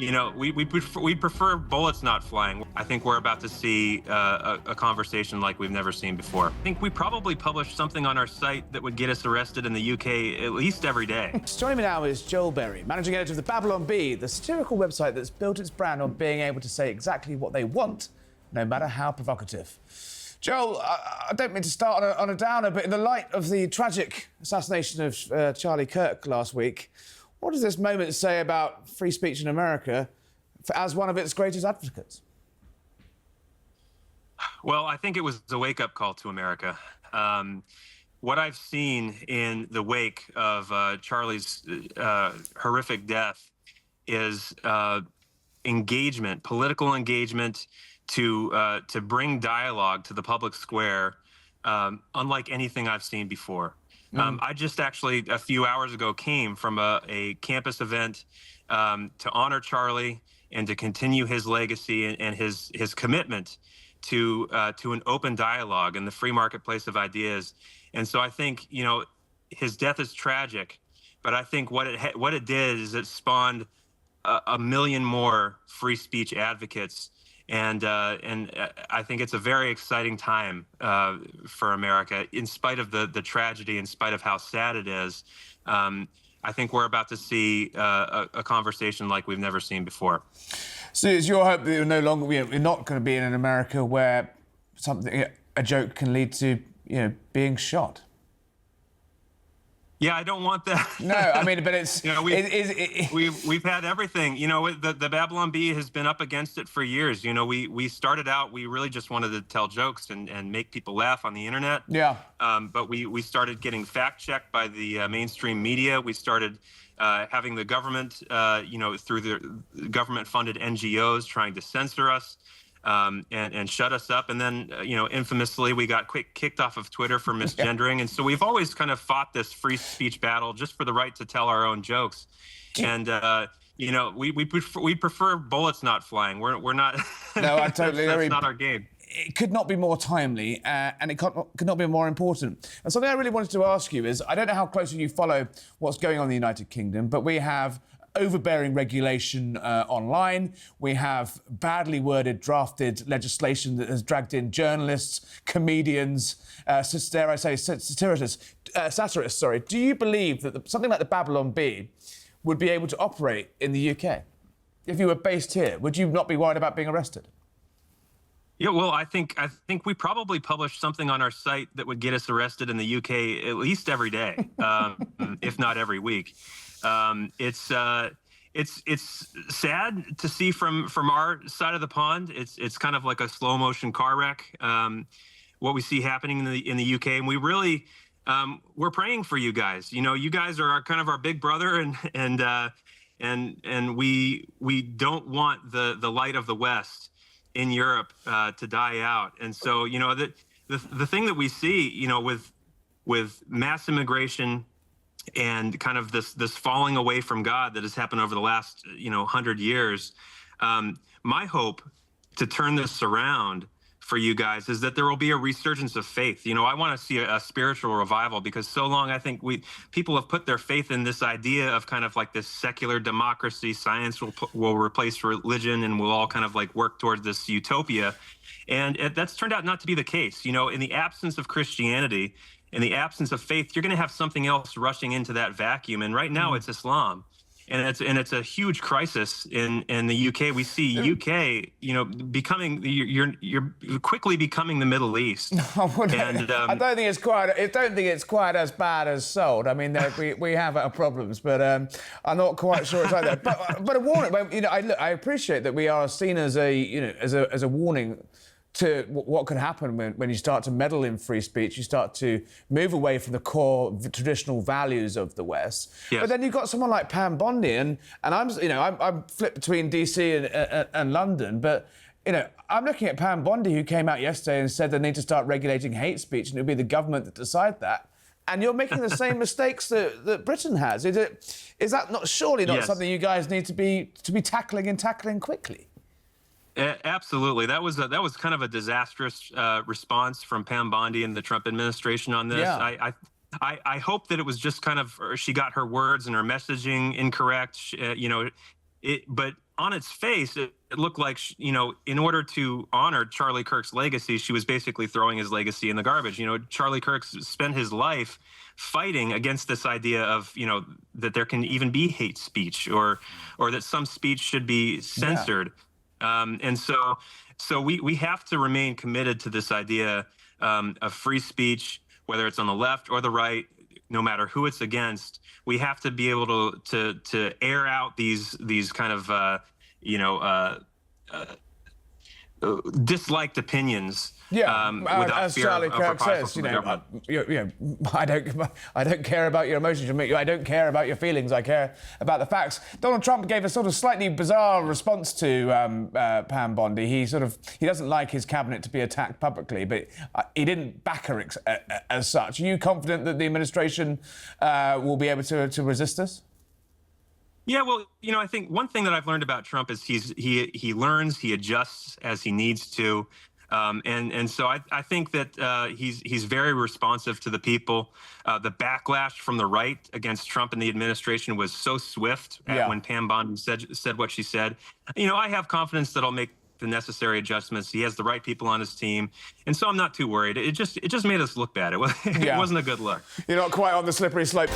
We prefer bullets not flying. I think we're about to see a conversation like we've never seen before. I think we probably publish something on our site that would get us arrested in the UK at least every day. Joining me now is Joel Berry, managing editor of the Babylon Bee, the satirical website that's built its brand on being able to say exactly what they want, no matter how provocative. Joel, I don't mean to start on a downer, but in the light of the tragic assassination of Charlie Kirk last week, what does this moment say about free speech in America as one of its greatest advocates? Well, I think it was a wake-up call to America. What I've seen in the wake of Charlie's horrific death is engagement, political engagement to bring dialogue to the public square, unlike anything I've seen before. I just actually, a few hours ago, came from a campus event to honor Charlie and to continue his legacy and his commitment to an open dialogue in the free marketplace of ideas. And so I think, his death is tragic, but I think what it did is it spawned a million more free speech advocates. And I think it's a very exciting time for America, in spite of the tragedy, in spite of how sad it is. I think we're about to see a conversation like we've never seen before. So it's your hope that you're not going to be in an America where a joke can lead to, being shot? Yeah, I don't want that. No, I mean, but it's... We've had everything. The Babylon Bee has been up against it for years. We started out, we really just wanted to tell jokes and make people laugh on the internet. Yeah. But we started getting fact-checked by the mainstream media. We started having the government, through the government-funded NGOs trying to censor us. And shut us up. And then, infamously, we got kicked off of Twitter for misgendering. And so we've always kind of fought this free speech battle just for the right to tell our own jokes. And, we prefer bullets not flying. We're not... No, I totally agree. That's not our game. It could not be more timely, and it could not be more important. And something I really wanted to ask you is, I don't know how closely you follow what's going on in the United Kingdom, but we have overbearing regulation online. We have badly worded, drafted legislation that has dragged in journalists, comedians, dare I say, satirists. Sorry. Do you believe that something like the Babylon Bee would be able to operate in the UK? If you were based here, would you not be worried about being arrested? Yeah, well, I think we probably publish something on our site that would get us arrested in the UK at least every day, if not every week. It's sad to see from our side of the pond. It's kind of like a slow motion car wreck. What we see happening in the UK, and we really we're praying for you guys. You guys are kind of our big brother, and we don't want the light of the West in Europe to die out. And so the thing that we see with mass immigration and kind of this falling away from God that has happened over the last 100 years, my hope to turn this around for you guys is that there will be a resurgence of faith. I want to see a spiritual revival, because so long I think people have put their faith in this idea of kind of like this secular democracy, science will replace religion, and we'll all kind of like work towards this utopia. And that's turned out not to be the case. In the absence of Christianity, in the absence of faith, you're going to have something else rushing into that vacuum. And right now it's Islam. And it's a huge crisis in the UK. We see UK, becoming you're quickly becoming the Middle East. I don't think it's quite as bad as sold. I mean, we have our problems, but I'm not quite sure it's like that. But a warning. I appreciate that we are seen as a warning to what could happen when you start to meddle in free speech. You start to move away from the core traditional values of the West. Yes. But then you've got someone like Pam Bondi, and I'm flipped between DC and London, but I'm looking at Pam Bondi, who came out yesterday and said they need to start regulating hate speech, and it'll be the government that decide that. And you're making the same mistakes that Britain has. Is that surely not Yes. something you guys need to be tackling quickly? Absolutely. That was kind of a disastrous response from Pam Bondi and the Trump administration on this. Yeah. I hope that it was just kind of she got her words and her messaging incorrect. But on its face, it looked like, in order to honor Charlie Kirk's legacy, she was basically throwing his legacy in the garbage. Charlie Kirk spent his life fighting against this idea of, that there can even be hate speech, or that some speech should be censored. And so we have to remain committed to this idea of free speech, whether it's on the left or the right, no matter who it's against. We have to be able to air out these kind of disliked opinions. Without as fear Charlie of Kirk reprisal says, from the government. I don't care about your emotions. I don't care about your feelings. I care about the facts. Donald Trump gave a sort of slightly bizarre response to Pam Bondi. He doesn't like his cabinet to be attacked publicly, but he didn't back her as such. Are you confident that the administration will be able to resist this? Yeah, well, I think one thing that I've learned about Trump is he learns, he adjusts as he needs to. And so I think that he's very responsive to the people. The backlash from the right against Trump and the administration was so swift when Pam Bondi said what she said. I have confidence that I'll make the necessary adjustments. He has the right people on his team, and so I'm not too worried. It just made us look bad. It wasn't a good look. You're not quite on the slippery slope.